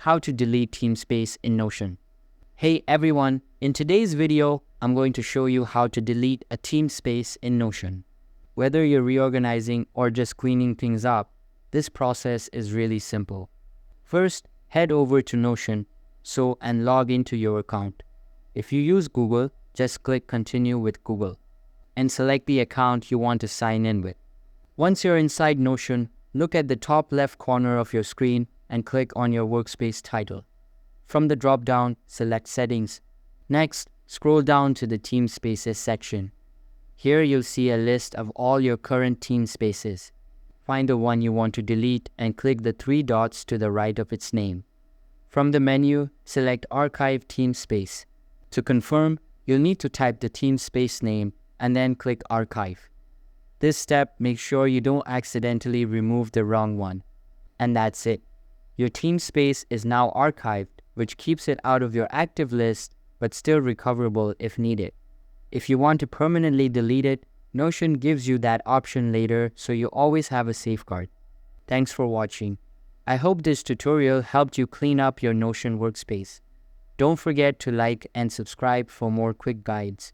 how to delete Teamspace in Notion. Hey everyone, in today's video, I'm going to show you how to delete a Teamspace in Notion. Whether you're reorganizing or just cleaning things up, this process is really simple. First, head over to Notion and log into your account. If you use Google, just click Continue with Google and select the account you want to sign in with. Once you're inside Notion, look at the top left corner of your screen and click on your workspace title. From the drop-down, select Settings. Next, scroll down to the Teamspaces section. Here you'll see a list of all your current Teamspaces. Find the one you want to delete and click the three dots to the right of its name. From the menu, select Archive Teamspace. To confirm, you'll need to type the Teamspace name and then click Archive. This step makes sure you don't accidentally remove the wrong one. And that's it. Your Teamspace is now archived, which keeps it out of your active list, but still recoverable if needed. If you want to permanently delete it, Notion gives you that option later, so you always have a safeguard. Thanks for watching. I hope this tutorial helped you clean up your Notion workspace. Don't forget to like and subscribe for more quick guides.